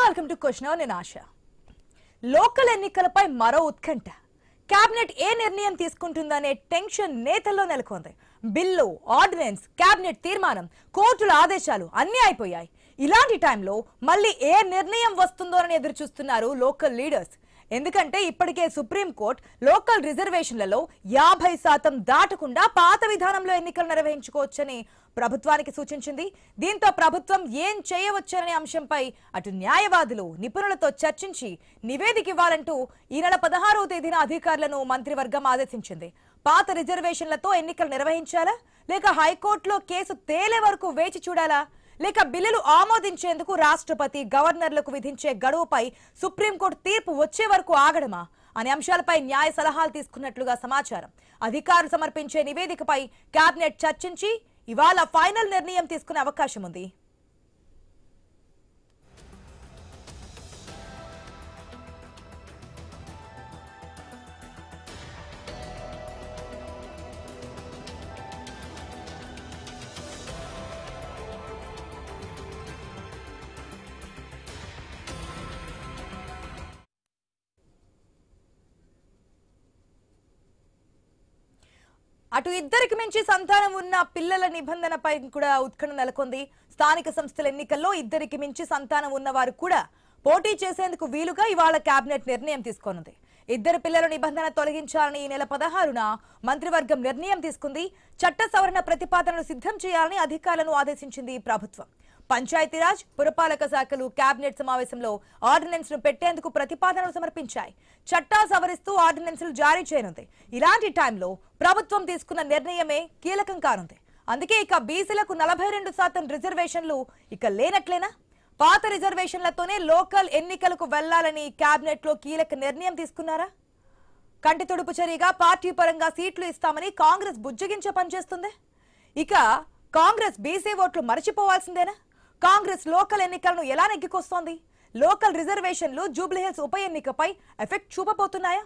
Welcome to question hour. నేను ఆశ. Local ఎన్నికలపై మరో ఉత్కంఠ. కేబినెట్ ఏ నిర్ణయం తీసుకుంటుందనే టెన్షన్ నేతల్లో నెలకొంది. బిల్లు, ఆర్డినెన్స్, కేబినెట్ తీర్మానం, కోర్టుల ఆదేశాలు అన్నీ అయిపోయాయి. ఇలాంటి టైంలో మళ్ళీ ఏ నిర్ణయం వస్తుందోనని ఎదురు చూస్తున్నారు లోకల్ లీడర్స్. ఎందుకంటే ఇప్పటికే సుప్రీంకోర్టు లోకల్ రిజర్వేషన్లలో 50% దాటకుండా పాత విధానంలో ఎన్నికలు నిర్వహించుకోవచ్చని ప్రభుత్వానికి సూచించింది. దీంతో ప్రభుత్వం ఏం చేయవచ్చనే అంశంపై అటు న్యాయవాదులు, నిపుణులతో చర్చించి నివేదిక ఇవ్వాలంటూ ఈ నెల 16వ తేదీన అధికారులను మంత్రివర్గం ఆదేశించింది. పాత రిజర్వేషన్లతో ఎన్నికలు నిర్వహించాలా, లేక హైకోర్టులో కేసు తేలే వరకు వేచి చూడాలా, లేక బిల్లులు ఆమోదించేందుకు రాష్ట్రపతి, గవర్నర్లకు విధించే గడువుపై సుప్రీంకోర్టు తీర్పు వచ్చే వరకు ఆగడమా అనే అంశాలపై న్యాయ సలహాలు తీసుకున్నట్లుగా సమాచారం. అధికారులు సమర్పించే నివేదికపై కేబినెట్ చర్చించి ఇవాళ ఫైనల్ నిర్ణయం తీసుకునే అవకాశం ఉంది. అటు ఇద్దరికి మించి సంతానం ఉన్న పిల్లల నిబంధనపై కూడా ఉత్కంఠ నెలకొంది. స్థానిక సంస్థల ఎన్నికల్లో ఇద్దరికి మించి సంతానం ఉన్నవారు కూడా పోటీ చేసేందుకు వీలుగా ఇవాళ కేబినెట్ నిర్ణయం తీసుకోనుంది. ఇద్దరు పిల్లల నిబంధన తొలగించాలని ఈ నెల 16న మంత్రివర్గం నిర్ణయం తీసుకుంది. చట్ట సవరణ ప్రతిపాదనలు సిద్ధం చేయాలని అధికారులను ఆదేశించింది ప్రభుత్వం. పంచాయతీరాజ్, పురపాలక శాఖలు కేబినెట్ సమావేశంలో ఆర్డినెన్స్ ను పెట్టేందుకు ప్రతిపాదనలు సమర్పించాయి. చట్టా సవరిస్తూ ఆర్డినెన్స్లు జారీ చేయనుంది. ఇలాంటి టైంలో ప్రభుత్వం తీసుకున్న నిర్ణయమే కీలకం కానుంది. అందుకే ఇక బీసీలకు 42% రిజర్వేషన్లు ఇక లేనట్లేనా? పాత రిజర్వేషన్లతోనే లోకల్ ఎన్నికలకు వెళ్లాలని కేబినెట్ లో కీలక నిర్ణయం తీసుకున్నారా? కంటి తుడుపు చర్యగా పార్టీ పరంగా సీట్లు ఇస్తామని కాంగ్రెస్ బుజ్జగించే పనిచేస్తుంది. ఇక కాంగ్రెస్ బీసీ ఓట్లు మరచిపోవాల్సిందేనా? కాంగ్రెస్ లోకల్ ఎన్నికలను ఎలా నెగ్గికొస్తోంది? లోకల్ రిజర్వేషన్లు జూబ్లీహిల్స్ ఉప ఎన్నికపై ఎఫెక్ట్ చూపబోతున్నాయా?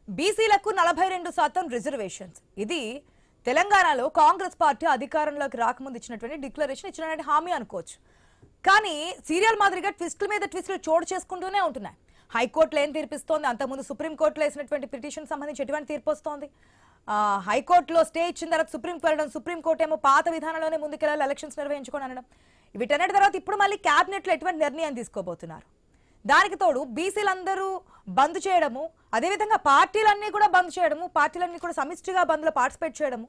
బీసీలకు 42% రిజర్వేషన్స్. ఇది తెలంగాణలో కాంగ్రెస్ పార్టీ అధికారంలోకి రాకముందు ఇచ్చినటువంటి డిక్లరేషన్, ఇచ్చినటువంటి హామీ అనుకోవచ్చు. కానీ సీరియల్ మాదిరిగా ట్విస్టుల మీద ట్విస్టులు చోటు చేసుకుంటూనే ఉంటున్నాయి. హైకోర్టులో ఏం తీర్పిస్తోంది? అంతకుముందు సుప్రీంకోర్టులో వేసినటువంటి పిటిషన్ సంబంధించి ఎటువంటి తీర్పు వస్తోంది? హైకోర్టులో స్టే ఇచ్చిన తర్వాత సుప్రీంకి వెళ్ళడం, సుప్రీంకోర్టు ఏమో పాత విధానంలోనే ముందుకెళ్ళాలి, ఎలక్షన్స్ నిర్వహించుకొని అనడం. వీటన్నిటి తర్వాత ఇప్పుడు మళ్ళీ కేబినెట్లో ఎటువంటి నిర్ణయం తీసుకోబోతున్నారు? దానికి తోడు బీసీలందరూ బంద్ చేయడము, అదేవిధంగా పార్టీలన్నీ కూడా బంద్ చేయడము, పార్టీలన్నీ కూడా సమిష్టిగా బంద్లో పార్టిసిపేట్ చేయడము,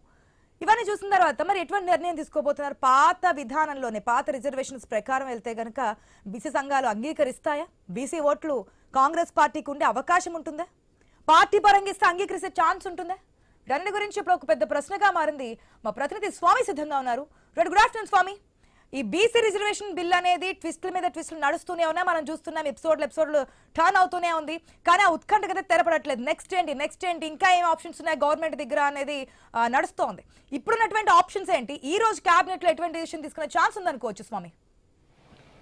ఇవన్నీ చూసిన తర్వాత మరి ఎటువంటి నిర్ణయం తీసుకోబోతున్నారు? పాత విధానంలోనే, పాత రిజర్వేషన్స్ ప్రకారం వెళ్తే గనక బీసీ సంఘాలు అంగీకరిస్తాయా? బీసీ ఓట్లు కాంగ్రెస్ పార్టీకి ఉండే అవకాశం ఉంటుందా? పార్టీ పరంగా ఇస్తే అంగీకరిస్తే ఛాన్స్ ఉంటుందా? దాని గురించి ఇప్పుడు ఒక పెద్ద ప్రశ్నగా మారింది. మా ప్రతినిధి స్వామి సిద్ధంగా ఉన్నారు. గుడ్ ఆఫ్టర్నూన్ స్వామి. ఈ బీసీ రిజర్వేషన్ బిల్ అనేది ట్విస్టుల మీద ట్విస్టులు నడుస్తూనే ఉన్నాయి, మనం చూస్తున్నాం. ఎపిసోడ్లు టర్న్ అవుతూనే ఉంది. కానీ ఆ ఉత్కంఠ కదా తెరపడట్లేదు. నెక్స్ట్ ఏంటి, ఇంకా ఏం ఆప్షన్స్ ఉన్నాయి గవర్నమెంట్ దగ్గర అనేది నడుస్తోంది. ఇప్పుడున్నటువంటి ఆప్షన్స్ ఏంటి? ఈ రోజు కేబినెట్ లో ఎటువంటి డిసిషన్ తీసుకునే ఛాన్స్ ఉందనుకోవచ్చు స్వామి?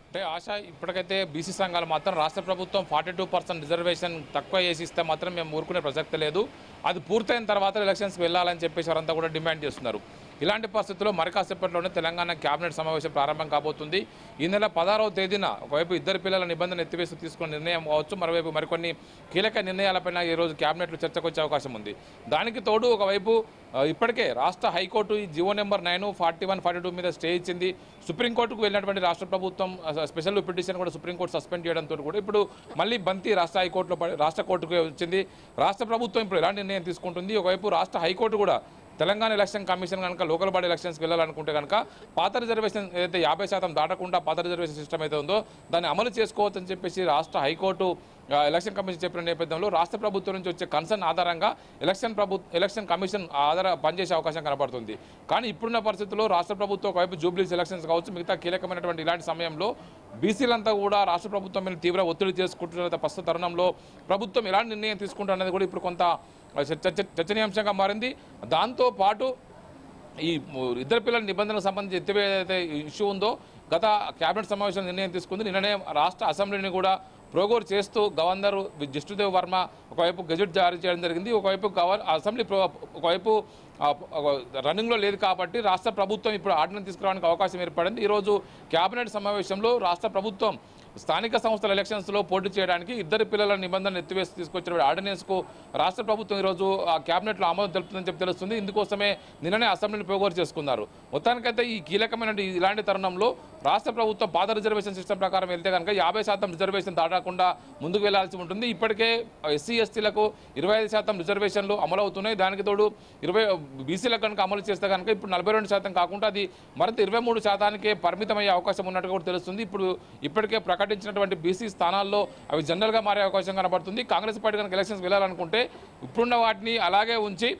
అంటే ఆశ, ఇప్పటికైతే బీసీ సంఘాలు మాత్రం రాష్ట్ర ప్రభుత్వం 42% రిజర్వేషన్ తక్కువ చేసి ఇస్తే మాత్రం మేము ఊరుకునే ప్రసక్తి లేదు, అది పూర్తయిన తర్వాత ఎలక్షన్స్కి వెళ్ళాలని చెప్పేసి వారంతా కూడా డిమాండ్ చేస్తున్నారు. ఇలాంటి పరిస్థితుల్లో మరి కాసేపట్లోనే తెలంగాణ కేబినెట్ సమావేశం ప్రారంభం కాబోతుంది. ఈ నెల 16వ తేదీన ఒకవైపు ఇద్దరు పిల్లల నిబంధన ఎత్తివేసి తీసుకున్న నిర్ణయం కావచ్చు, మరోవైపు మరికొన్ని కీలక నిర్ణయాలపైన ఈరోజు కేబినెట్లో చర్చకు వచ్చే అవకాశం ఉంది. దానికి తోడు ఒకవైపు ఇప్పటికే రాష్ట్ర హైకోర్టు ఈ జీవో నెంబర్ 9, 41, 42 మీద స్టే ఇచ్చింది. సుప్రీంకోర్టుకు వెళ్ళినటువంటి రాష్ట్ర ప్రభుత్వం స్పెషల్ పిటిషన్ కూడా సుప్రీంకోర్టు సస్పెండ్ చేయడంతో కూడా ఇప్పుడు మళ్ళీ బంతి రాష్ట్ర కోర్టుకు వచ్చింది. రాష్ట్ర ప్రభుత్వం ఇప్పుడు ఎలాంటి నిర్ణయం తీసుకుంటుంది? ఒకవైపు రాష్ట్ర హైకోర్టు కూడా తెలంగాణ ఎలక్షన్ కమిషన్ కనుక లోకల్ బాడీ ఎలక్షన్స్కి వెళ్ళాలనుకుంటే కనుక పాత రిజర్వేషన్ ఏదైతే 50% దాటకుండా పాత రిజర్వేషన్ సిస్టమ్ అయితే ఉందో దాన్ని అమలు చేసుకోవచ్చని చెప్పేసి రాష్ట్ర హైకోర్టు ఎలక్షన్ కమిషన్ చెప్పిన నేపథ్యంలో రాష్ట్ర ప్రభుత్వం నుంచి వచ్చే కన్సర్న్ ఆధారంగా ఎలక్షన్ కమిషన్ పనిచేసే అవకాశం కనబడుతుంది. కానీ ఇప్పుడున్న పరిస్థితుల్లో రాష్ట్ర ప్రభుత్వం ఒకవైపు జూబ్లీస్ ఎలక్షన్స్ కావచ్చు, మిగతా కీలకమైనటువంటి ఇలాంటి సమయంలో బీసీలంతా కూడా రాష్ట్ర ప్రభుత్వం మీద తీవ్ర ఒత్తిడి చేసుకుంటున్న ప్రస్తుత తరుణంలో ప్రభుత్వం ఎలాంటి నిర్ణయం తీసుకుంటున్నది కూడా ఇప్పుడు కొంత చర్చనీయాంశంగా మారింది. దాంతో పాటు ఈ ఇద్దరు పిల్లల నిబంధనలకు సంబంధించి ఎత్తివేదైతే ఇష్యూ ఉందో గత కేబినెట్ సమావేశంలో నిర్ణయం తీసుకుంది. నిన్ననే రాష్ట్ర అసెంబ్లీని కూడా ప్రోగోర్ చేస్తూ గవర్నర్ జిష్ణుదేవ్ వర్మ ఒకవైపు గెజెట్ జారీ చేయడం జరిగింది. ఒకవైపు అసెంబ్లీ ఒకవైపు రన్నింగ్లో లేదు కాబట్టి రాష్ట్ర ప్రభుత్వం ఇప్పుడు ఆర్డినెన్స్ తీసుకురావడానికి అవకాశం ఏర్పడింది. ఈరోజు కేబినెట్ సమావేశంలో రాష్ట్ర ప్రభుత్వం స్థానిక సంస్థల ఎలక్షన్స్లో పోటీ చేయడానికి ఇద్దరు పిల్లల నిబంధనలు ఎత్తివేసి తీసుకొచ్చిన ఆర్డినెన్స్కు రాష్ట్ర ప్రభుత్వం ఈరోజు ఆ క్యాబినెట్లో ఆమోదం తెలుపుతుందని చెప్పి తెలుస్తుంది. ఇందుకోసమే నిన్ననే అసెంబ్లీని ప్రోగోర్ చేసుకున్నారు. మొత్తానికైతే ఈ కీలకమైన ఇలాంటి తరుణంలో రాష్ట్ర ప్రభుత్వం పాత రిజర్వేషన్ సిస్టమ్ ప్రకారం వెళ్తే కనుక 50% రిజర్వేషన్ దాటకుండా ముందుకు వెళ్లాల్సి ఉంటుంది. ఇప్పటికే ఎస్సీ ఎస్టీలకు 25% రిజర్వేషన్లు అమలవుతున్నాయి. దానికి తోడు బీసీలకు కనుక అమలు చేస్తే కనుక ఇప్పుడు 42% కాకుండా అది మరింత 23%కే పరిమితమయ్యే అవకాశం ఉన్నట్టు కూడా తెలుస్తుంది. ఇప్పటికే ప్రకటించినటువంటి బీసీ స్థానాల్లో అవి జనరల్గా మారే అవకాశం కనబడుతుంది. కాంగ్రెస్ పార్టీ కనుక ఎలక్షన్స్ వెళ్ళాలనుకుంటే ఇప్పుడున్న వాటిని అలాగే ఉంచి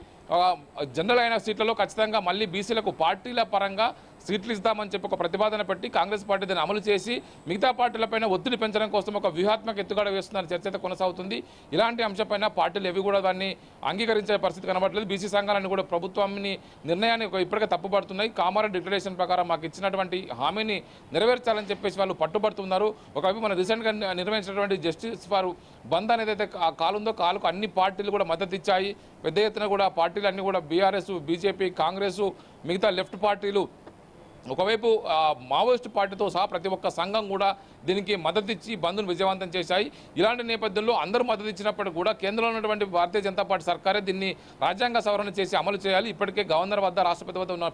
జనరల్ అయిన సీట్లలో ఖచ్చితంగా మళ్ళీ బీసీలకు పార్టీల పరంగా సీట్లు ఇస్తామని చెప్పి ఒక ప్రతిపాదన పెట్టి కాంగ్రెస్ పార్టీ దాన్ని అమలు చేసి మిగతా పార్టీలపైన ఒత్తిడి పెంచడం కోసం ఒక వ్యూహాత్మక ఎత్తుగడ వేస్తున్న చర్చ అయితే కొనసాగుతుంది. ఇలాంటి అంశంపైన పార్టీలు ఎవి కూడా దాన్ని అంగీకరించే పరిస్థితి కనబడలేదు. బీసీ సంఘాలను కూడా ప్రభుత్వాన్ని నిర్ణయాన్ని ఇప్పటికే తప్పుపడుతున్నాయి. కామారెడ్డి డిక్లరేషన్ ప్రకారం మాకు ఇచ్చినటువంటి హామీని నెరవేర్చాలని చెప్పేసి వాళ్ళు పట్టుబడుతున్నారు. ఒకవైపు మనం రీసెంట్గా నిర్వహించినటువంటి జస్టిస్ ఫర్ బంద్ అనేది అయితే కాలుందో కాలుకు అన్ని పార్టీలు కూడా మద్దతు ఇచ్చాయి. పెద్ద ఎత్తున కూడా పార్టీలు అన్ని కూడా బీఆర్ఎస్, బీజేపీ, కాంగ్రెస్, మిగతా లెఫ్ట్ పార్టీలు ఒకవైపు మావోయిస్టు పార్టీతో సహా ప్రతి ఒక్క సంఘం కూడా దీనికి మద్దతు ఇచ్చి బంద్ను విజయవంతం చేశాయి. ఇలాంటి నేపథ్యంలో అందరూ మద్దతు ఇచ్చినప్పటికీ కూడా కేంద్రంలో ఉన్నటువంటి భారతీయ జనతా పార్టీ సర్కారే దీన్ని రాజ్యాంగ సవరణ చేసి అమలు చేయాలి. ఇప్పటికే గవర్నర్ వద్ద రాష్ట్రపతి వద్ద ఉన్న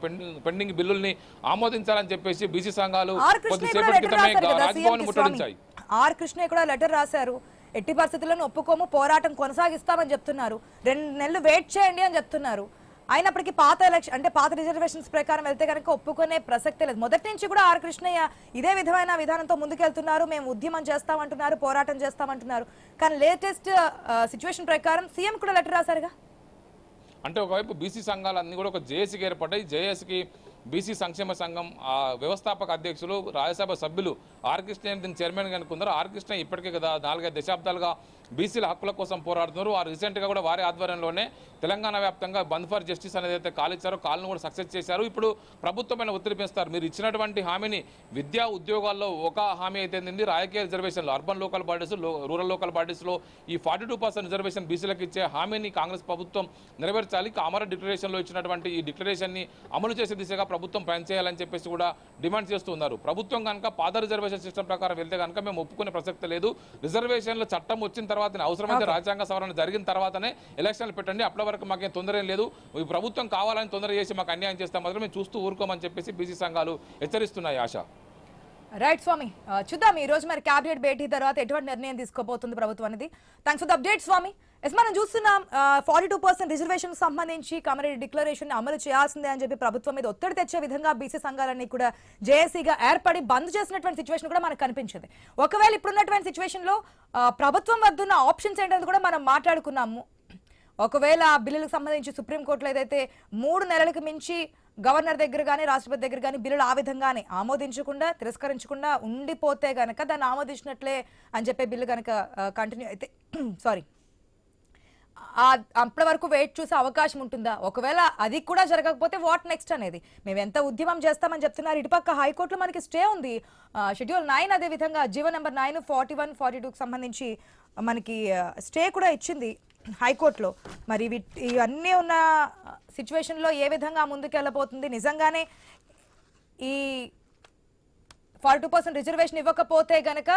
పెండింగ్ బిల్లుల్ని ఆమోదించాలని చెప్పేసి బీసీ సంఘాలు కొద్దిసేపటి క్రితమే రాజ్భవన్ ముట్టడించాయి. ఆర్ కృష్ణ కూడా లెటర్ రాశారు. ఎట్టి పరిస్థితులను ఒప్పుకోము, పోరాటం కొనసాగిస్తామని చెప్తున్నారు. 2 నెలలు వెయిట్ చేయండి అని చెప్తున్నారు. అయినప్పటికీ పాత రిజర్వేషన్స్ ప్రకారం వెళ్తే కనుక ఒప్పుకునే ప్రసక్తే లేదు. మొదటి నుంచి కూడా ఆర్ కృష్ణయ్య ఇదే విధమైన విధానంతో ముందుకెళ్తున్నారు. మేము ఉద్యమం చేస్తామంటున్నారు, పోరాటం చేస్తామంటున్నారు. కానీ లేటెస్ట్ సిచ్యువేషన్ ప్రకారం సీఎం కూడా లెటర్ రాశారుగా. అంటే ఒకవైపు బీసీ సంఘాలన్నీ కూడా ఒక జేఏసీకి ఏర్పడ్డాయి. జేఏసీకి బీసీ సంక్షేమ సంఘం వ్యవస్థాపక అధ్యక్షులు రాజ్యసభ సభ్యులు ఆర్ కృష్ణ దీని చైర్మన్గా అనుకున్నారు. ఆర్ కృష్ణ ఇప్పటికే కదా 4-5 దశాబ్దాలుగా బీసీల హక్కుల కోసం పోరాడుతున్నారు. వారు రీసెంట్గా కూడా వారి ఆధ్వర్యంలోనే తెలంగాణ వ్యాప్తంగా బంద్ ఫర్ జస్టిస్ అనేది అయితే కాల్ ఇచ్చారో కాల్ను కూడా సక్సెస్ చేశారు. ఇప్పుడు ప్రభుత్వమైన ఒత్తిడి పెంచుతారు. మీరు ఇచ్చినటువంటి హామీని విద్యా ఉద్యోగాల్లో ఒక హామీ అయితే రాజకీయ రిజర్వేషన్లు urban local bodies, rural local బాడీస్లో ఈ 42% రిజర్వేషన్ బీసీలకు ఇచ్చే హామీని కాంగ్రెస్ ప్రభుత్వం నెరవేర్చాలి. కామారెడ్డి డిక్లరేషన్లో ఇచ్చినటువంటి ఈ డిక్లరేషన్ని అమలు చేసే దిశగా ప్రభుత్వం పనిచేయాలని చెప్పేసి కూడా డిమాండ్ చేస్తున్నారు. ప్రభుత్వం కనుక పాత రిజర్వేషన్ సిస్టమ్ ప్రకారం వెళ్తే కనుక మేము ఒప్పుకునే ప్రసక్తి లేదు. రిజర్వేషన్ల చట్టం వచ్చిన తర్వాత అవసరమైతే రాజ్యాంగ సవరణ జరిగిన తర్వాతనే ఎలక్షన్లు పెట్టండి. అప్పటి వరకు మాకేం తొందర ఏం లేదు. ఈ ప్రభుత్వం కావాలని తొందర చేసి మాకు అన్యాయం చేస్తాం మాత్రం మేము చూస్తూ ఊరుకోమని చెప్పేసి బీసీ సంఘాలు హెచ్చరిస్తున్నాయి. ఆశ రైట్ స్వామి, చూద్దాం ఈ రోజు మరి క్యాబినెట్ భేటీ తర్వాత ఎటువంటి నిర్ణయం తీసుకోబోతుంది ప్రభుత్వం అనేది. Thanks for the update Swamy. Yes, మనం చూస్తున్నాం 42% రిజర్వేషన్ సంబంధించి కామారెడ్డి డిక్లరేషన్ అమలు చేయాల్సిందే అని చెప్పి ప్రభుత్వం మీద ఒత్తిడి తెచ్చే విధంగా బీసీ సంఘాలన్నీ కూడా జేఏసీగా ఏర్పడి బంద్ చేసినటువంటి సిచ్యువేషన్ కూడా మనకు కనిపించింది. ఒకవేళ ఇప్పుడున్నటువంటి సిచ్యువేషన్ లో ప్రభుత్వం వద్దున్న ఆప్షన్స్ ఏంటనేది కూడా మనం మాట్లాడుకున్నాము. ఒకవేళ బిల్లులకు సంబంధించి సుప్రీంకోర్టులో ఏదైతే 3 నెలలకు మించి గవర్నర్ దగ్గర కానీ రాష్ట్రపతి దగ్గర కానీ బిల్లులు ఆ విధంగానే ఆమోదించకుండా తిరస్కరించకుండా ఉండిపోతే గనక దాన్ని ఆమోదించినట్లే అని చెప్పే బిల్లు కనుక కంటిన్యూ అయితే సారీ అప్పటి వరకు వెయిట్ చూసే అవకాశం ఉంటుందా? ఒకవేళ అది కూడా జరగకపోతే వాట్ నెక్స్ట్ అనేది మేము ఎంత ఉద్యమం చేస్తామని చెప్తున్నారు. ఇటుపక్క హైకోర్టులో మనకి స్టే ఉంది, షెడ్యూల్ 9, అదే విధంగా జీవో నెంబర్ 9, 41, 42కి సంబంధించి మనకి స్టే కూడా ఇచ్చింది హైకోర్టులో. మరి ఇవన్నీ ఉన్న సిచ్యువేషన్లో ఏ విధంగా ముందుకెళ్ళబోతుంది? నిజంగానే ఈ 42% రిజర్వేషన్ ఇవ్వకపోతే గనక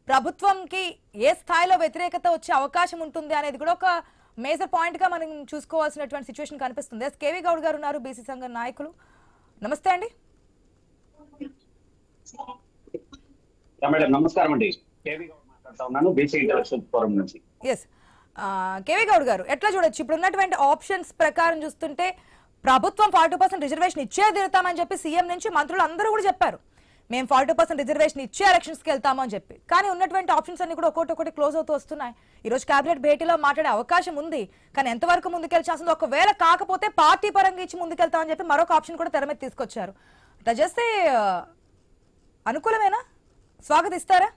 ప్రభుత్వంకి ఏ స్థాయిలో వ్యతిరేకత వచ్చే అవకాశం ఉంటుంది అనేది కూడా ఒక మేజర్ పాయింట్ గా మనం చూసుకోవాల్సినటువంటి సిచ్యువేషన్ కనిపిస్తుంది. ఎస్, కేవీ గౌడ్ గారు ఉన్నారు, బీసీ సంఘం నాయకులు. నమస్తే అండి. నమస్కారం అండి. కేవీ గౌడ్ మాట్లాడుతా ఉన్నాను, బీసీ ఇంటలెక్చువల్ ఫోరం నుంచి. ఎస్, కేవీ గౌడ్ గారు ఎట్లా చూడొచ్చు ఇప్పుడు ఉన్నటువంటి ఆప్షన్స్ ప్రకారం చూస్తుంటే ప్రభుత్వం 42% రిజర్వేషన్ ఇచ్చే తీరుతామని చెప్పి సీఎం నుంచి మంత్రులు అందరూ కూడా చెప్పారు. మేము 42% రిజర్వేషన్ ఇచ్చే ఎలక్షన్స్కి వెళ్తాము అని చెప్పి. కానీ ఉన్నటువంటి ఆప్షన్స్ అన్ని కూడా ఒకటి క్లోజ్ అవుతూ వస్తున్నాయి. ఈరోజు కేబినెట్ భేటీలో మాట్లాడే అవకాశం ఉంది, కానీ ఎంతవరకు ముందుకెళ్లాల్సింది, ఒకవేళ కాకపోతే పార్టీ పరంగా ఇచ్చి ముందుకెళ్తామని చెప్పి మరొక ఆప్షన్ కూడా తెర మీద తీసుకొచ్చారు. అట్లా చేస్తే అనుకూలమేనా? స్వాగతిస్తారా?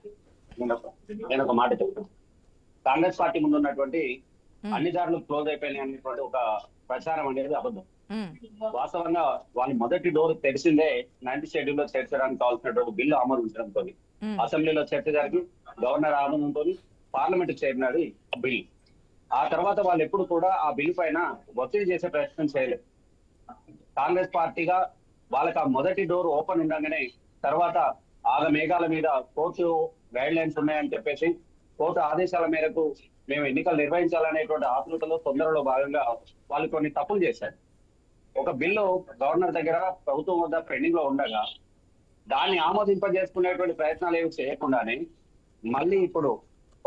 నేను ఒక మాట చెప్తాను. కాంగ్రెస్ పార్టీ ముందు ఉన్నటువంటి అన్ని దారులు క్లోజ్ అయిపోయినాయి అనేటువంటి ఒక ప్రచారం అనేది అబద్ధం. వాస్తవంగా వాళ్ళు మొదటి డోర్ తెరిచిందే 9th షెడ్యూల్ లో చేర్చడానికి కావాల్సినటువంటి బిల్లు ఆమోదించడంతో అసెంబ్లీలో చర్చ జరిగి గవర్నర్ ఆమోదంతో పార్లమెంట్ చేరినది బిల్. ఆ తర్వాత వాళ్ళు ఎప్పుడు కూడా ఆ బిల్లు పైన ఒత్తిడి చేసే ప్రయత్నం చేయలేదు. కాంగ్రెస్ పార్టీగా వాళ్ళకి ఆ మొదటి డోర్ ఓపెన్ ఉండగానే తర్వాత ఆగ మేఘాల మీద కోర్టు గైడ్ లైన్స్ ఉన్నాయని చెప్పేసి కోర్టు ఆదేశాల మేరకు మేము ఎన్నికలు నిర్వహించాలనేటువంటి ఆతృతలో తొందరలో భాగంగా వాళ్ళు కొన్ని తప్పులు చేశారు. ఒక బిల్లు గవర్నర్ దగ్గర ప్రభుత్వం వద్ద పెండింగ్ లో ఉండగా దాన్ని ఆమోదింపజేసుకునేటువంటి ప్రయత్నాలు ఏమి చేయకుండానే మళ్ళీ ఇప్పుడు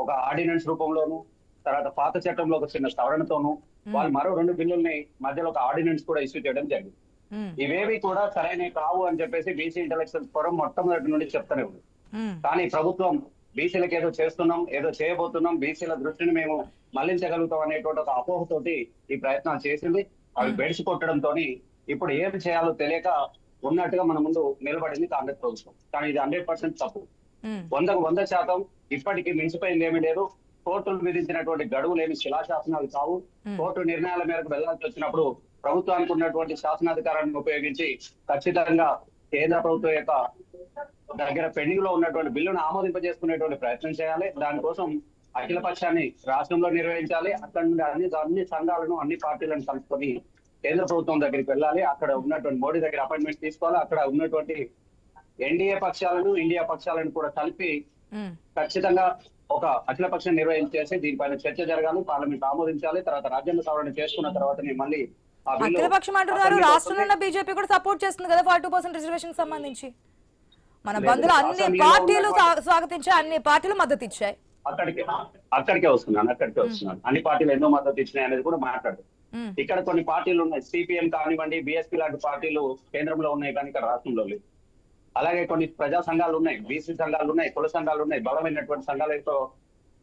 ఒక ఆర్డినెన్స్ రూపంలోను తర్వాత పాత చట్టంలో ఒక చిన్న సవరణతోనూ వాళ్ళు మరో 2 బిల్లుల్ని మధ్యలో ఒక ఆర్డినెన్స్ కూడా ఇష్యూ చేయడం జరిగింది. ఇవేవి కూడా సరైనవి కావు అని చెప్పేసి బీసీ ఇంటలెక్చువల్ ఫోరం మొట్టమొదటి నుండి చెప్తూనే ఉంది. కానీ ప్రభుత్వం బీసీలకు ఏదో చేస్తున్నాం, ఏదో చేయబోతున్నాం, బీసీల దృష్టిని మేము మళ్లించగలుగుతాం అనేటువంటి ఒక అపోహతోటి ఈ ప్రయత్నాలు చేసింది. అవి బెడిసి కొట్టడంతో ఇప్పుడు ఏం చేయాలో తెలియక ఉన్నట్టుగా మన ముందు నిలబడింది కాంగ్రెస్ ప్రభుత్వం. కానీ ఇది 100% తప్పు. 100% ఇప్పటికీ మించిపోయింది ఏమీ లేదు. కోర్టులు విధించినటువంటి గడువులు ఏమి శిలాశాసనాలు కావు. కోర్టు నిర్ణయాల మేరకు వెళ్లాల్సి వచ్చినప్పుడు ప్రభుత్వానికి ఉన్నటువంటి శాసనాధికారాన్ని ఉపయోగించి ఖచ్చితంగా కేంద్ర ప్రభుత్వం యొక్క దగ్గర పెండింగ్ లో ఉన్నటువంటి బిల్లును ఆమోదింపజేసుకునేటువంటి ప్రయత్నం చేయాలి. దానికోసం అఖిల పక్షాన్ని రాష్ట్రంలో నిర్వహించాలి. అక్కడ నుండి అన్ని సంఘాలను అన్ని పార్టీలను కలుపుకొని కేంద్ర ప్రభుత్వం దగ్గరికి వెళ్ళాలి. అక్కడ ఉన్నటువంటి మోడీ దగ్గర అపాయింట్మెంట్ తీసుకోవాలి. అక్కడ ఉన్నటువంటి ఎన్డీఏ పక్షాలను ఇండియా పక్షాలను కూడా కలిపి ఖచ్చితంగా ఒక అఖిల పక్షం నిర్వహించేసి దీనిపైన చర్చ జరగాలి. పార్లమెంట్ ఆమోదించాలి. తర్వాత రాజ్యాంగ సవరణ చేసుకున్న తర్వాత మళ్ళీ అఖిల పక్షం అంటున్నారు. రాష్ట్రంలో ఉన్న బీజేపీ కూడా సపోర్ట్ చేస్తుంది కదా 42% రిజర్వేషన్ సంబంధించి. మన బంధువులు అన్ని పార్టీలు స్వాగతించాయి, అన్ని పార్టీలు మద్దతు ఇచ్చాయి. అక్కడికే వస్తున్నాను. అన్ని పార్టీలు ఎన్నో మద్దతు ఇచ్చినాయి అనేది కూడా మాట్లాడు. ఇక్కడ కొన్ని పార్టీలు ఉన్నాయి, సిపిఎం కానివ్వండి, బిఎస్పీ లాంటి పార్టీలు కేంద్రంలో ఉన్నాయి కానీ ఇక్కడ రాష్ట్రంలో లేదు. అలాగే కొన్ని ప్రజా సంఘాలు ఉన్నాయి, బీసీ సంఘాలు ఉన్నాయి, కుల సంఘాలు ఉన్నాయి. బలమైనటువంటి సంఘాలతో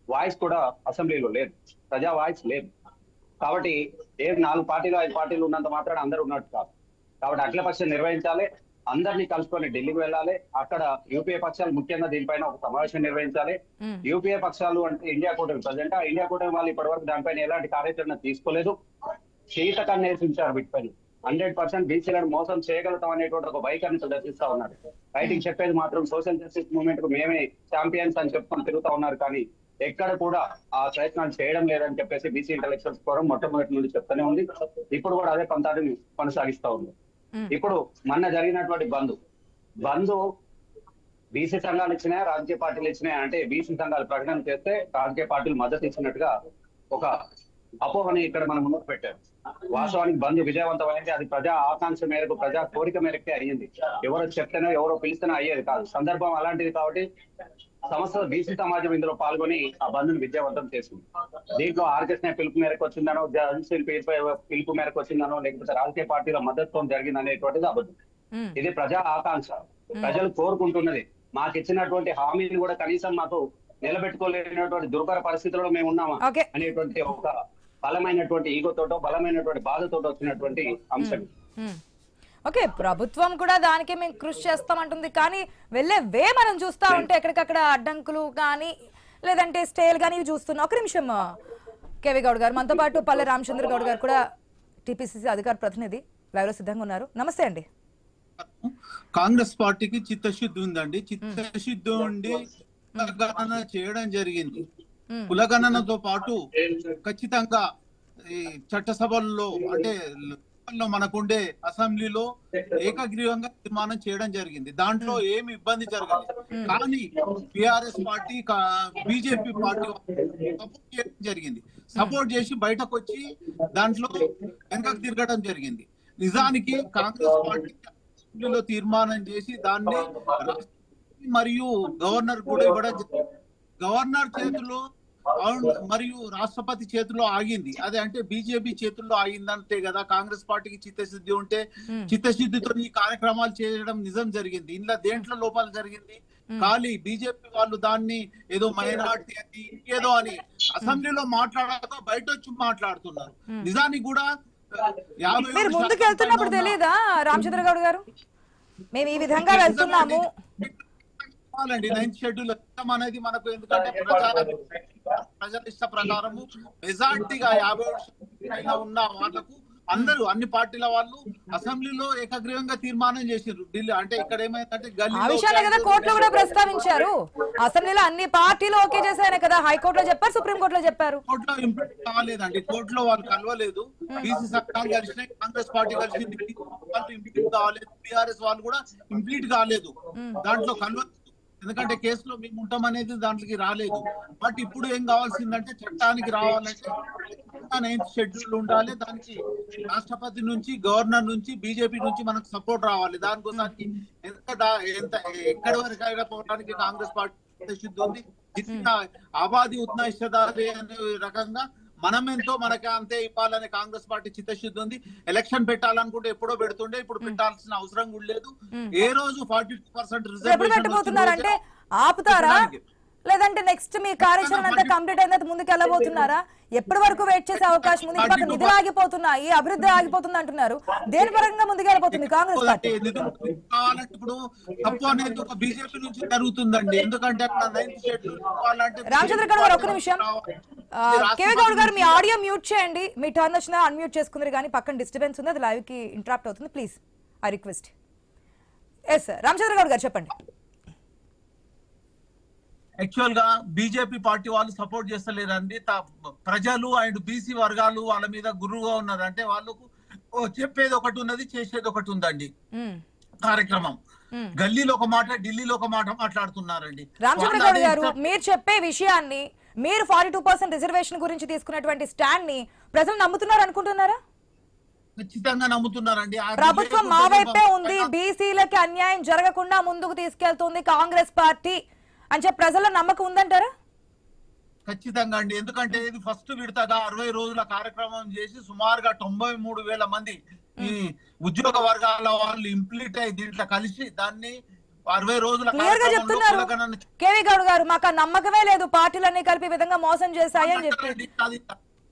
వాయిస్ కూడా అసెంబ్లీలో లేదు, ప్రజా వాయిస్ లేదు. కాబట్టి 4 పార్టీలు 5 పార్టీలు ఉన్నంత మాత్రాన అందరూ ఉన్నట్టు కాదు. కాబట్టి అఖిల పక్షం నిర్వహించాలి, అందరినీ కలుసుకొని ఢిల్లీకి వెళ్ళాలి. అక్కడ యూపీఏ పక్షాలు ముఖ్యంగా దీనిపైన ఒక సమావేశం నిర్వహించాలి. యూపీఏ పక్షాలు అంటే ఇండియా కూటమి ప్రజెంట్ ఆ ఇండియా కూటమి వాళ్ళు ఇప్పటివరకు దానిపైన ఎలాంటి కార్యాచరణ తీసుకోలేదు. శీతకాన్ని నేర్పించారు. వీటిపైన 100% బీసీలను మోసం చేయగలుగుతాం అనేటువంటి ఒక వైఖరిని ప్రదర్శిస్తా ఉన్నారు. రైటింగ్ చెప్పేది మాత్రం సోషల్ జస్టిస్ మూవ్మెంట్ కు మేమే ఛాంపియన్స్ అని చెప్పుకొని తిరుగుతా ఉన్నారు. కానీ ఎక్కడ కూడా ఆ ప్రయత్నాలు చేయడం లేదని చెప్పేసి బీసీ ఇంటలెక్చువల్స్ ఫోరం మొట్టమొదటి నుండి చెప్తూనే ఉంది. ఇప్పుడు కూడా అదే పంతాన్ని కొనసాగిస్తా ఉంది. ఇప్పుడు మొన్న జరిగినటువంటి బంధు బీసీ సంఘాలు ఇచ్చినాయా, రాజకీయ పార్టీలు ఇచ్చినాయా అంటే బీసీ సంఘాలు ప్రకటన చేస్తే రాజకీయ పార్టీలు మద్దతు ఇచ్చినట్టుగా ఒక అపోహని ఇక్కడ మనం ముందుకు పెట్టారు. వాస్తవానికి బంధు విజయవంతమైంది. అది ప్రజా ఆకాంక్ష మేరకు, ప్రజా కోరిక మేరకే అయ్యింది. ఎవరో చెప్తేనో ఎవరో పిలిస్తేనో అయ్యేది కాదు. సందర్భం అలాంటిది కాబట్టి సమస్త బీసీ సమాజం ఇందులో పాల్గొని ఆ బంధుని విజయవంతం చేసింది. దీంట్లో ఆర్కెస్ట్రా పిలుపు మేరకు వచ్చిందనో, పిలుపు మేరకు వచ్చిందనో, లేకపోతే రాజకీయ పార్టీల మద్దతుతో జరిగింది అనేటువంటిది అబద్ధం. ఇది ప్రజా ఆకాంక్ష, ప్రజలు కోరుకుంటున్నది. మాకు ఇచ్చినటువంటి హామీని కూడా కనీసం మాకు నిలబెట్టుకోలేనటువంటి దుర్భర పరిస్థితుల్లో మేము ఉన్నామా అనేటువంటి ఒక బలమైనటువంటి ఈగోతోటో బలమైనటువంటి బాధతోటో వచ్చినటువంటి అంశం. ఓకే, ప్రభుత్వం కూడా దానికే మేము కృషి చేస్తామంటుంది. కానీ వెళ్ళే వే మనం చూస్తా ఉంటే ఎక్కడికక్కడ అడ్డంకులు కానీ లేదంటే స్టేలు కానీ ఇవి చూస్తున్నాం. ఒక నిమిషం కేవీ గౌడ్ గారు మనతో పాటు పల్లె రామచంద్ర గౌడ్ గారు కూడా టీపీసీసీ అధికార ప్రతినిధి లైవ్ లో సిద్ధంగా ఉన్నారు. నమస్తే అండి. కాంగ్రెస్ పార్టీకి చిత్తశుద్ధి ఉందండి. చిత్తశుద్ధి ఉండి కులగణన చేయడం జరిగింది. కులగణనతో పాటు ఖచ్చితంగా ఈ చట్టసభల్లో అంటే మనకుండే అసెంబ్లీలో ఏకగ్రీవంగా తీర్మానం చేయడం జరిగింది. దాంట్లో ఏమి ఇబ్బంది జరగలేదు. కానీ TRS party BJP party support చేయడం జరిగింది. సపోర్ట్ చేసి బయటకు వచ్చి దాంట్లో వెనకకు తిరగడం జరిగింది. నిజానికి కాంగ్రెస్ పార్టీ అసెంబ్లీలో తీర్మానం చేసి దాన్ని మరియు గవర్నర్ కూడా ఇవ్వడం గవర్నర్ చేతిలో మరియు రాష్ట్రపతి చేతుల్లో ఆగింది. అదే అంటే బీజేపీ చేతుల్లో ఆగిందంటే కదా. కాంగ్రెస్ పార్టీకి చిత్తశుద్ధి ఉంటే చిత్తశుద్ధితో ఈ కార్యక్రమాలు చేయడం నిజం జరిగింది. ఇందులో దేంట్లో లోపాలు జరిగింది? ఖాళీ బీజేపీ వాళ్ళు దాన్ని ఏదో మైనార్టీ అని ఏదో అని అసెంబ్లీలో మాట్లాడాక బయట వచ్చి మాట్లాడుతున్నారు. నిజానికి కూడా మీరు ముందుకు వెళ్తున్నప్పుడు తెలియదా రామచంద్ర గౌడ్ గారు మేము ఈ విధంగా వెళ్తున్నాము? 9th షెడ్యూల్ అనేది మనకు ఎందుకంటే ప్రజల ఇష్ట ప్రకారము మెజార్టీగా 50% ఉన్న వాళ్ళకు అందరూ అన్ని పార్టీల వాళ్ళు అసెంబ్లీలో ఏకగ్రీవంగా తీర్మానం చేసిర్రు. ఢిల్లీ అంటే ఇక్కడ ఏమైందంటే ఆ విషయాన్ని కదా కోర్టులో కూడా ప్రస్తావించారు. అసెంబ్లీలో అన్ని పార్టీలు ఓకే చేశాయనే కదా హైకోర్టులో చెప్పారు, సుప్రీంకోర్టులో చెప్పారు. కోర్టులో ఇంప్లిమెంట్ కాలేదండి. కోర్టులో వాళ్ళు కలవలేదు. బీసీ సంఘాలు కలిసినాయి, కాంగ్రెస్ పార్టీ కలిసింది, వాళ్ళు ఇంప్లీట్ కాలేదు, టీఆర్ఎస్ వాళ్ళు కూడా ఇంప్లీట్ కాలేదు, దాంట్లో కలవలేదు. ఎందుకంటే కేసులో మేము ఉంటాం అనేది దాంట్లోకి రాలేదు. బట్ ఇప్పుడు ఏం కావాల్సిందంటే చట్టానికి రావాలంటే 9th షెడ్యూల్ ఉండాలి. దానికి రాష్ట్రపతి నుంచి, గవర్నర్ నుంచి, బీజేపీ నుంచి మనకు సపోర్ట్ రావాలి. దానికోసానికి ఎంత ఎక్కడి వరకు అయినా పోవడానికి కాంగ్రెస్ పార్టీ సిద్ధం ఉంది. జిतना ఆబాది ఉత్నా ఇష్టదారి అనే రకంగా మనం ఎంతో మనకి అంతే ఇవ్వాలనే కాంగ్రెస్ పార్టీ చిత్తశుద్ధి ఉంది. ఎలక్షన్ పెట్టాలనుకుంటే ఎప్పుడో పెడుతుండే, ఇప్పుడు పెట్టాల్సిన అవసరం కూడా లేదు. ఏ రోజు 42% రిజర్వేషన్ ఆపుతారా లేదంటే నెక్స్ట్ మీ కార్యాచరణ అంతా కంప్లీట్ అయిన ముందుకు వెళ్ళబోతున్నారా? ఎప్పటి వరకు వెయిట్ చేసే అవకాశం ఉంది? పక్క నిధులు ఆగిపోతున్నాయి, అభివృద్ధి ఆగిపోతుంది అంటున్నారు. దేని పరంగా ముందుకు వెళ్ళిపోతుంది కాంగ్రెస్ పార్టీ? కావాలంటే ఇప్పుడు తప్పు అనేది ఒక బీజేపీ నుంచి జరుగుతుందండి. ఎందుకంటే అక్కడ 9th షెడ్యూల్ రామచంద్ర గౌడ్ గారు ఒక్క నిమిషం, కేవీ గౌడ్ గారు మీ ఆడియో మ్యూట్ చేయండి. మీ టర్న్ వచ్చినా అన్మ్యూట్ చేసుకుందరు, కానీ పక్కన డిస్టర్బెన్స్ ఉంది, అది లైవ్ కి ఇంటరాప్ట్ అవుతుంది. Please I request. Yes sir, Ramachandra Goud garu చెప్పండి. యాక్చువల్ గా బీజేపీ పార్టీ వాళ్ళు సపోర్ట్ చేస్తలేరండి. ప్రజలు అండ్ బీసీ వర్గాలు వాళ్ళ మీద గురువుగా ఉన్నారు. అంటే వాళ్ళకు చెప్పేది ఒకటి ఉన్నది, చేసేది ఒకటి ఉందండి. కార్యక్రమం గల్లీలో ఒక మాట, ఢిల్లీలో ఒక మాట మాట్లాడుతున్నారండి. రామచంద్ర గౌడ్ గారు, మీరు చెప్పే విషయాన్ని, మీరు 42% రిజర్వేషన్ గురించి తీసుకున్నటువంటి స్టాండ్ ని ప్రజలు నమ్ముతున్నారు అనుకుంటున్నారా? ఖచ్చితంగా నమ్ముతున్నారండి. ప్రభుత్వం మా వైపే ఉంది, బీసీలకి అన్యాయం జరగకుండా ముందుకు తీసుకెళ్తుంది కాంగ్రెస్ పార్టీ అని చెప్పి ప్రజల నమ్మకం ఉందంటారా? ఖచ్చితంగా అండి. ఎందుకంటే ఇది ఫస్ట్ విడతగా 60 రోజుల కార్యక్రమం చేసి సుమారుగా 93,000 మంది ఈ ఉద్యోగ వర్గాల వాళ్ళు ఇంప్లీట్ అయ్యి దీంట్లో కలిసి దాన్ని 60 రోజుల క్లియర్ గా చెప్తున్నారు కేవీ గౌడ్ గారు. మాకు ఆ నమ్మకమే లేదు, పార్టీలన్నీ కలిపి విధంగా మోసం చేశాయి అని చెప్పి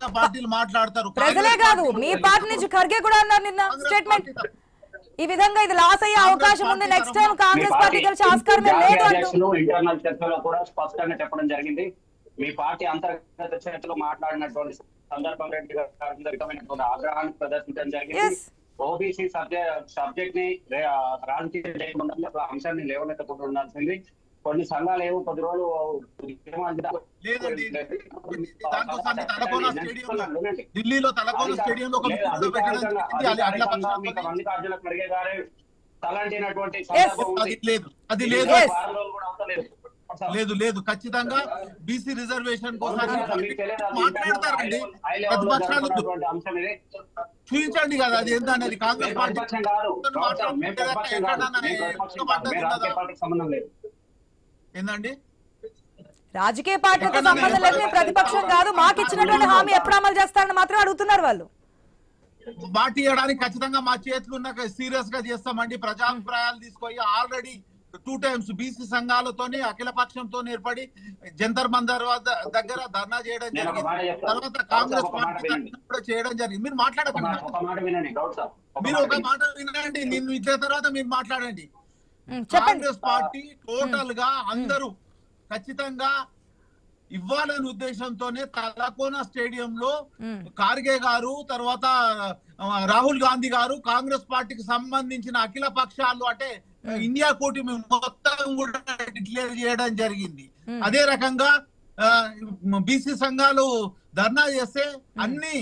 పార్టీలు మాట్లాడతారు. ప్రజలే కాదు, మీ పార్టీ నుంచి ఖర్గే కూడా అన్నారు నిన్న స్టేట్మెంట్. ఈ విధంగా ఇది లాస్ అయ్యే అవకాశం ఉంది, నెక్స్ట్ టైం కాంగ్రెస్ పార్టీ గెలిచే ఆస్కారం లేదు అంటూ ఇంటర్నల్ చర్చలో కూడా స్పష్టంగా చెప్పడం జరిగింది. మీ పార్టీ అంతర్గత చర్చలో మాట్లాడినటువంటి సందర్భం రెడ్డి గారు ఆగ్రహాన్ని ప్రదర్శించడం జరిగింది. ఓబీసీ సబ్జెక్ట్ ని రాజకీయ చేయకుండా అంశాన్ని లేవనెత్తకుండా ఉండాల్సింది. కొన్ని సంఘాలు ఏమో 10 రోజులు ఢిల్లీలో తలకోన స్టేడియం మల్లికార్జున ఖర్గే గారే తలంటినటువంటి అది లేదు లేదు లేదు ఖచ్చితంగా బీసీ రిజర్వేషన్ కోసం మాట్లాడతారండి. ప్రతిపక్షాలు చూపించండి కదా అది ఎంత అనేది. కాంగ్రెస్ పార్టీ సంబంధం లేదు ఏందండి, రాజకీయ పార్టీతో సంబంధం లేదు, ప్రతిపక్షం కాదు, మాకు ఇచ్చినటువంటి హామీ ఎప్పుడు అమలు చేస్తారని మాత్రం అడుగుతున్నారు వాళ్ళు. పార్టీ ఇవ్వడానికి ఖచ్చితంగా మా చేతులు ఉన్న సీరియస్ గా చేస్తామండి. ప్రజాభిప్రాయాలు తీసుకొని ఆల్రెడీ 2 times బీసీ సంఘాలతోని అఖిల పక్షంతో ఏర్పడి జంతర్ మందర్ దగ్గర ధర్నా చేయడం జరిగింది. తర్వాత కాంగ్రెస్ పార్టీ కూడా చేయడం జరిగింది. మీరు మాట్లాడకండి, మీరు ఒక మాట వినండి, నేను ఇచ్చిన తర్వాత మీరు మాట్లాడండి. కాంగ్రెస్ పార్టీ టోటల్ గా అందరూ ఖచ్చితంగా ఇవ్వాలనే ఉద్దేశంతోనే తలకోన స్టేడియంలో ఖార్గే గారు, తర్వాత రాహుల్ గాంధీ గారు, కాంగ్రెస్ పార్టీకి సంబంధించిన అఖిల పక్షాలు అంటే ఇండియా కూటమి మొత్తం కూడా డిక్లేర్ చేయడం జరిగింది. అదే రకంగా బీసీ సంఘాలు ధర్నా చేస్తే అన్ని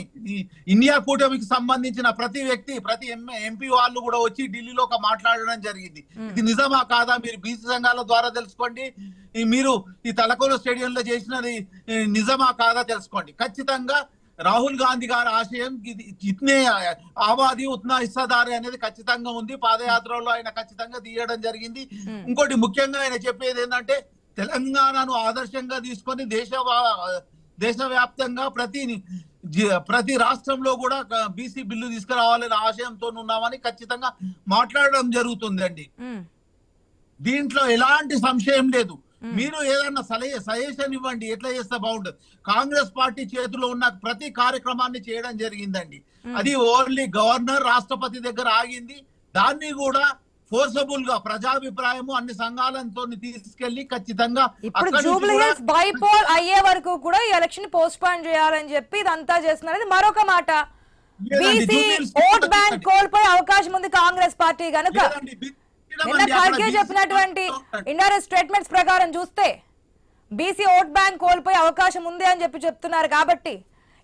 ఇండియా కూటమికి సంబంధించిన ప్రతి వ్యక్తి, ప్రతి ఎంపీ వాళ్ళు కూడా వచ్చి ఢిల్లీలో ఒక మాట్లాడడం జరిగింది. ఇది నిజమా కాదా మీరు బీసీ సంఘాల ద్వారా తెలుసుకోండి. మీరు ఈ తలకోన స్టేడియంలో చేసినది నిజమా కాదా తెలుసుకోండి. ఖచ్చితంగా రాహుల్ గాంధీ గారి ఆశయం ఇట్నే ఆబాది ఉత్నా హిస్సాదారి అనేది ఖచ్చితంగా ఉంది. పాదయాత్రలో ఆయన ఖచ్చితంగా తీయడం జరిగింది. ఇంకోటి ముఖ్యంగా ఆయన చెప్పేది ఏంటంటే తెలంగాణను ఆదర్శంగా తీసుకొని దేశవ్యాప్తంగా ప్రతి రాష్ట్రంలో కూడా బీసీ బిల్లు తీసుకురావాలనే ఆశయంతో ఉన్నామని ఖచ్చితంగా మాట్లాడడం జరుగుతుందండి. దీంట్లో ఎలాంటి సంశయం లేదు. మీరు ఏదన్నా సజెషన్ ఇవ్వండి, ఎట్లా చేస్తే బాగుంటుంది. కాంగ్రెస్ పార్టీ చేతిలో ఉన్న ప్రతి కార్యక్రమాన్ని చేయడం జరిగిందండి. అది ఓన్లీ గవర్నర్, రాష్ట్రపతి దగ్గర ఆగింది. దాన్ని కూడా ఫోర్సబుల్ గా ప్రజాభిప్రాయము అన్ని సంఘాలతో తీసుకెళ్లి ఖచ్చితంగా ఇప్పుడు జూబ్లీ హిల్స్ బైపోల్ అయ్యే వరకు కూడా ఈ ఎలక్షన్ పోస్ట్ పోన్ చేయాలని చెప్పి ఇదంతా చేస్తున్నారు. మరొక మాట, బీసీ ఓట్ బ్యాంక్ కోల్పోయే అవకాశం ఉంది కాంగ్రెస్ పార్టీ గనుక. నిన్న ఖర్గే చెప్పినటువంటి ఇండైరెక్ట్ స్టేట్మెంట్స్ ప్రకారం చూస్తే బీసీ ఓట్ బ్యాంక్ కోల్పోయే అవకాశం ఉంది అని చెప్తున్నారు. కాబట్టి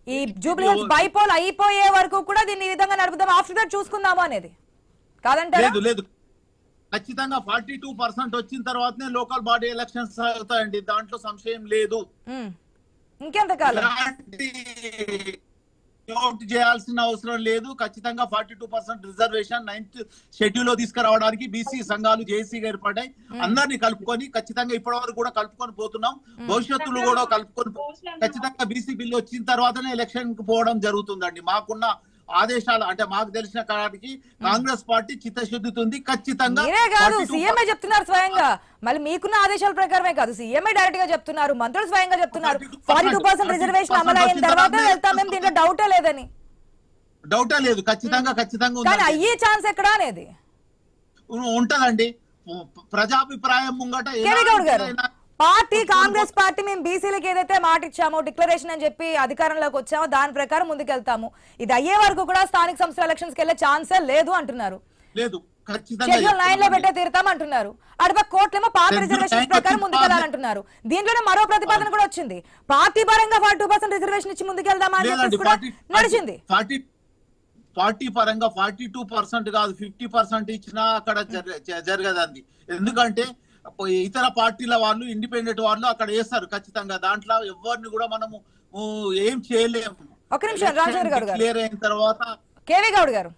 ఈ జూబ్లీ హిల్స్ బైపోల్ అయిపోయే వరకు కూడా దీన్ని ఈ విధంగా నడుపుదాం, ఆఫ్టర్ దట్ చూసుకుందాము అనేది కాదంటారా? లేదు, ఖచ్చితంగా 42% వచ్చిన తర్వాతనే లోకల్ బాడీ ఎలక్షన్స్ అవుతాయండి, దాంట్లో సంశయం లేదు. ఇంకెంతకాలం చేయాల్సిన అవసరం లేదు. ఖచ్చితంగా 42% రిజర్వేషన్ 9th షెడ్యూల్ లో తీసుకురావడానికి బీసీ సంఘాలు జేసీ ఏర్పడ్డాయి. అందరినీ కలుపుకొని ఖచ్చితంగా ఇప్పటి వరకు కూడా కలుపుకొని పోతున్నాం, భవిష్యత్తులో కూడా కలుపుకొని ఖచ్చితంగా బీసీ బిల్లు వచ్చిన తర్వాతనే ఎలక్షన్ కు పోవడం జరుగుతుందండి. మాకున్న ఆదేశాలు అంటే మాకు తెలిసిన కాడికి కాంగ్రెస్ పార్టీ చిత్తశుద్ధితో ఉంది. ఖచ్చితంగా కాదు, సీఎంఏ చెప్తున్నారు స్వయంగా, మళ్ళీ మీకున్న ఆదేశాల ప్రకారమే కాదు, సీఎంఏ డైరెక్ట్ గా చెప్తున్నారు, మంత్రులు స్వయంగా చెప్తున్నారు 42% రిజర్వేషన్ అమలు అయిన తర్వాత వెళ్తాం మేము, దీంట్లో డౌటే లేదని. డౌటే లేదు, ఖచ్చితంగా కానీ అయ్యే ఛాన్స్ ఎక్కడ అనేది ఉంటదండి. ప్రజాభిప్రాయం ముంగట గౌడ్ గారు, పార్టీ కాంగ్రెస్ పార్టీ మేము బీసీలకు ఏదైతే మాట ఇచ్చామో డిక్లరేషన్ అని చెప్పి అధికారంలోకి వచ్చామో దాని ప్రకారం ముందుకెళ్తాము, ఇది అయ్యే వరకు కూడా స్థానిక సంస్థల ఎలక్షన్స్ కి వెళ్లే ఛాన్సే లేదు అంటున్నారు. లేదు, షెడ్యూల్ 9 లో పెట్టే తీరుతాం అంటున్నారు. అటుపక్క కోర్టులేమో పాత రిజర్వేషన్ ప్రకారం ముందుకెళ్లాలంటున్నారు. దీంట్లోనే మరో ప్రతిపాదన కూడా వచ్చింది, పార్టీ పరంగా 42% రిజర్వేషన్ ఇచ్చి ముందుకెళ్దామా అని నడిచింది. పార్టీ పరంగా 42% కాదు 50% ఇచ్చినా అక్కడ జరగదండి. ఎందుకంటే ఇతర పార్టీల వాళ్ళు ఇండిపెండెంట్ వాళ్ళు అక్కడ వేస్తారు ఖచ్చితంగా, దాంట్లో ఎవరిని కూడా మనము ఏం చేయలేము. ఒక నిమిషం రామచంద్ర గౌడ్ గారు, క్లియర్ అయిన తర్వాత కేవీ గౌడ్ గారు,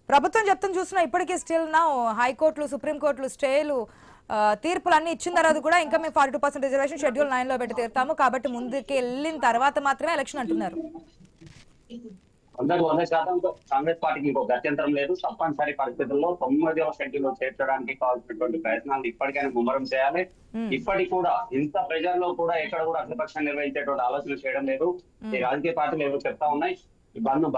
ప్రభుత్వం చెప్తుంది చూస్తున్నా ఇప్పటికీ స్టిల్ నా హైకోర్టులు సుప్రీంకోర్టులు స్టేలు తీర్పులు అన్ని ఇచ్చిన తర్వాత కూడా ఇంకా మేము 42% రిజర్వేషన్ షెడ్యూల్ 9 లో పెట్టి తీరుతాము, కాబట్టి ముందుకు వెళ్ళిన తర్వాత మాత్రమే ఎలక్షన్ అంటున్నారు. 100% కాంగ్రెస్ పార్టీకి ఇంకో గత్యంతరం లేదు. తప్పనిసరి పరిస్థితుల్లో 9వ షెడ్యూల్ చేర్చడానికి కావాల్సినటువంటి ప్రయత్నాలు ఇప్పటికైనా ముమ్మరం చేయాలి. ఇప్పటికి కూడా ఇంత ప్రెజర్ లో కూడా ఎక్కడ కూడా అఖిలపక్షం నిర్వహించేటువంటి ఆలోచన చేయడం లేదు. ఈ రాజకీయ పార్టీలు ఏవో చెప్తా ఉన్నాయి,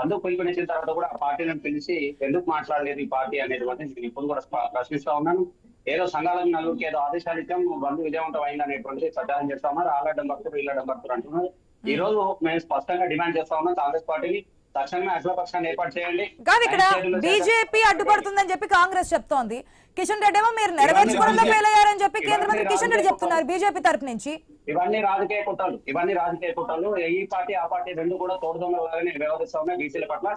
బంధు పిలుపునిచ్చిన తర్వాత కూడా ఆ పార్టీలను పిలిచి ఎందుకు మాట్లాడలేదు ఈ పార్టీ అనేది నేను ఇప్పుడు కూడా ప్రశ్నిస్తా ఉన్నాను. ఏదో సంఘాలకు నలుగురికి ఏదో ఆదేశాలు ఇచ్చాం, బంధు విజయవంతం అయింది అనేటువంటి ప్రచారం చేస్తా ఉన్నారు. ఆలడ్డం భక్తులు ఇల్లడం భక్తులు అంటున్నారు. ఈ రోజు మేము స్పష్టంగా డిమాండ్ చేస్తా ఉన్నాం కాంగ్రెస్ పార్టీని, తక్షణమే అఖిలపక్షాన్ని ఏర్పాటు చేయండి. కాదు, ఇక్కడ బీజేపీ అడ్డుపడుతుందని చెప్పి కాంగ్రెస్ చెప్తోంది, కిషన్ రెడ్డి ఏమో మీరు నెరవేర్చుకోవడంలో ఫెయిల్ అయ్యారని చెప్పి కేంద్ర మంత్రి కిషన్ రెడ్డి చెప్తున్నారు బీజేపీ తరఫు నుంచి. ఇవన్నీ రాజకీయ కుట్రలు. ఈ పార్టీ ఆ పార్టీ రెండు కూడా తోడుదొంగలాగానే వ్యవహరిస్తా ఉన్నాయి బీసీల పట్ల.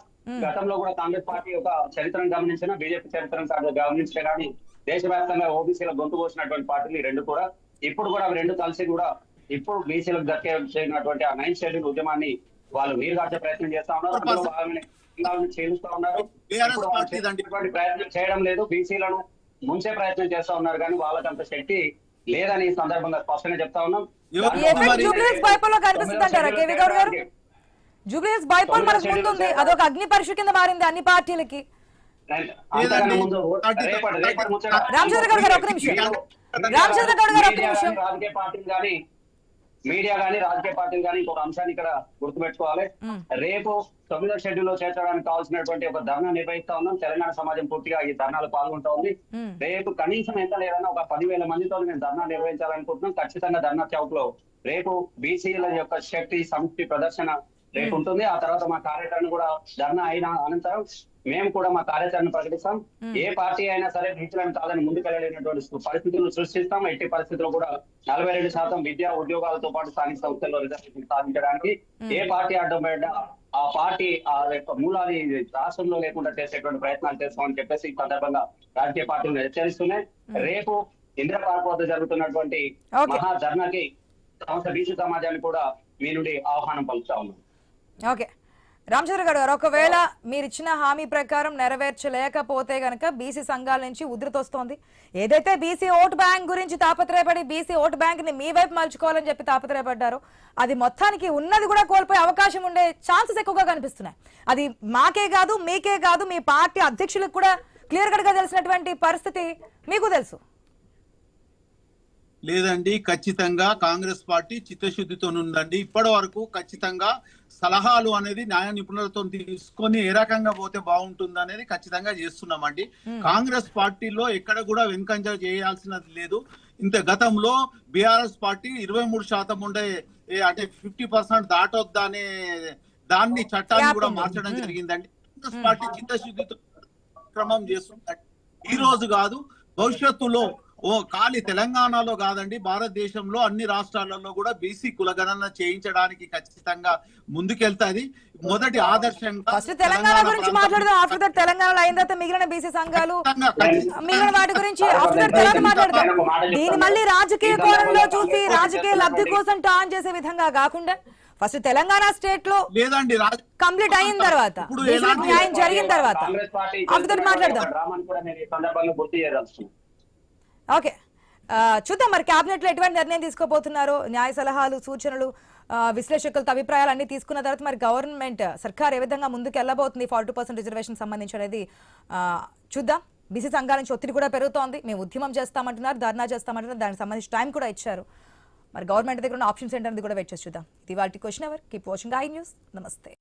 గతంలో కూడా కాంగ్రెస్ పార్టీ యొక్క చరిత్రను గమనించినా బీజేపీ చరిత్రను గమనించే కానీ దేశవ్యాప్తంగా ఓబీసీల గొంతు కోసినటువంటి పార్టీలు రెండు కూడా ఇప్పుడు కూడా అవి రెండు కలిసి కూడా ఇప్పుడు బీసీలకు దక్కే చేసినటువంటి ఆ 9th షెడ్యూల్ ఉద్యమాన్ని వాళ్ళు నీరుగార్చే ప్రయత్నం చేస్తా ఉన్నారు. అందులో భాగంగానే చేలుస్తా ఉన్నారు. ప్రయత్నం చేయడం లేదు, బీసీలను ముంచే ప్రయత్నం చేస్తా ఉన్నారు, కానీ వాళ్ళకంత శక్తి లేదని ఈ సందర్భంగా స్పష్టంగా చెప్తా ఉన్నాం. జూబ్లీహిల్స్ బైపోల్ లో కనిపిస్తుంది అంటారా కేవీ గౌడ్ గారు? జూబ్లీహిల్స్ బైపోల్ మనకు ముందుంది, అదొక అగ్ని పరీక్ష కింద మారింది అన్ని పార్టీలకి. రామచంద్ర గౌడ్ గారు ఒక నిమిషం, రామచంద్ర గౌడ్ గారు ఒక నిమిషం. రాజకీయ పార్టీలు కానీ మీడియా కానీ రాజకీయ పార్టీలు కానీ ఇంకొక అంశాన్ని ఇక్కడ గుర్తుపెట్టుకోవాలి. రేపు 9వ షెడ్యూల్ లో చేర్చడానికి కావాల్సినటువంటి ఒక ధర్నా నిర్వహిస్తా ఉన్నాం. తెలంగాణ సమాజం పూర్తిగా ఈ ధర్నాలు పాల్గొంటా ఉంది. రేపు కనీసం ఎంత లేదన్నా ఒక 10,000 మందితో మేము ధర్నా నిర్వహించాలనుకుంటున్నాం. ఖచ్చితంగా ధర్నా చౌక్ లో రేపు బీసీల యొక్క శక్తి సమిష్టి ప్రదర్శన రేపు ఉంటుంది. ఆ తర్వాత మా కార్యాచరణ కూడా ధర్నా అయిన అనంతరం మేము కూడా మా కార్యాచరణ ప్రకటిస్తాం. ఏ పార్టీ అయినా సరే బీసీలను కాదని ముందుకెళ్ళలేనటువంటి పరిస్థితులను సృష్టిస్తాం. ఎట్టి పరిస్థితుల్లో కూడా 42% విద్యా ఉద్యోగాలతో పాటు స్థానిక సంస్థల్లో రిజర్వేషన్ సాధించడానికి ఏ పార్టీ అడ్డం పడ్డా ఆ పార్టీ ఆ యొక్క మూలాన్ని రాష్ట్రంలో లేకుండా చేసేటువంటి ప్రయత్నాలు చేస్తామని చెప్పేసి ఈ సందర్భంగా రాజకీయ పార్టీలను హెచ్చరిస్తున్నాయి. రేపు ఇందిరా పార్క్ వద్ద జరుగుతున్నటువంటి మహా ధర్నాకి సమస్త బీసీ సమాజాన్ని కూడా మీ నుండి ఆహ్వానం పలుకుతా ఉన్నాం. ఓకే రామచంద్ర గారు, ఒకవేళ మీరు ఇచ్చిన హామీ ప్రకారం నెరవేర్చలేకపోతే గనక బీసీ సంఘాల నుంచి ఉధృతి వస్తోంది. ఏదైతే బీసీ ఓట్ బ్యాంక్ గురించి తాపత్రయపడి బీసీ ఓట్ బ్యాంక్ ని మీ వైపు మలుచుకోవాలని చెప్పి తాపత్రయపడ్డారో అది మొత్తానికి ఉన్నది కూడా కోల్పోయే అవకాశం ఉండే ఛాన్సెస్ ఎక్కువగా కనిపిస్తున్నాయి. అది మాకే కాదు మీకే కాదు మీ పార్టీ అధ్యక్షులకు కూడా క్లియర్ కట్ గా తెలిసినటువంటి పరిస్థితి మీకు తెలుసు. లేదండి, ఖచ్చితంగా కాంగ్రెస్ పార్టీ చిత్తశుద్ధితో ఉందండి. ఇప్పటి వరకు ఖచ్చితంగా సలహాలు అనేది న్యాయ నిపుణులతో తీసుకొని ఏ రకంగా పోతే బాగుంటుంది అనేది ఖచ్చితంగా చేస్తున్నామండి. కాంగ్రెస్ పార్టీలో ఎక్కడ కూడా వెనుకంజ చేయాల్సినది లేదు. ఇంత గతంలో బీఆర్ఎస్ పార్టీ 23% ఉండే అంటే 50% దాటొద్దనే దాన్ని చట్టాన్ని కూడా ఉంది. మార్చడం జరిగిందండి. కాంగ్రెస్ పార్టీ చిత్తశుద్ధితో క్రమం చేస్తుందండి. ఈ రోజు కాదు, భవిష్యత్తులో ఖాళీ తెలంగాణలో కాదండి, భారతదేశంలో అన్ని రాష్ట్రాలలో కూడా బీసీ కులగణన చేయించడానికి ఖచ్చితంగా ముందుకెళ్తాది. మొదటి ఆదర్శంగా ఫస్ట్ తెలంగాణ గురించి మాట్లాడదాం. ఆఫ్టర్ దట్ తెలంగాణలో అయిన తర్వాత మిగిలిన బీసీ సంఘాలు మిగిలిన వాటి గురించి ఆఫ్టర్ దట్ తర్వాత మాట్లాడదాం. దీన్ని మళ్ళీ రాజకీయ కోణంలో చూసి రాజకీయ లబ్ధి కోసం టాన్ చేసే విధంగా కాకుండా ఫస్ట్ తెలంగాణ స్టేట్ లో లేదండి కంప్లీట్ అయిన తర్వాత బీసీలకు న్యాయం జరిగిన తర్వాత కాంగ్రెస్ పార్టీ ఆఫ్టర్ దట్ మాట్లాడదాం. డ్రామాను కూడా నేను ఈ సందర్భంగా గుర్తు చేయదలుచుకున్నాను. ఓకే, చూద్దాం మరి కేబినెట్ లో ఎటువంటి నిర్ణయం తీసుకోబోతున్నారు. న్యాయ సలహాలు, సూచనలు, విశ్లేషకులతో అభిప్రాయాలు అన్ని తీసుకున్న తర్వాత మరి గవర్నమెంట్ సర్కార్ ఏ విధంగా ముందుకు వెళ్ళబోతుంది 42% రిజర్వేషన్ సంబంధించి అనేది చూద్దాం. బీసీ సంఘాల నుంచి ఒత్తిడి కూడా పెరుగుతోంది. మేము ఉద్యమం చేస్తామంటున్నారు, ధర్నా చేస్తామంటున్నారు, దానికి సంబంధించి టైం కూడా ఇచ్చారు. మరి గవర్నమెంట్ దగ్గర ఉన్న ఆప్షన్స్ ఏంటనేది కూడా వెయిట్ చేసి చూద్దాం. ఇది వాటి question hour. Keep watching I news. నమస్తే.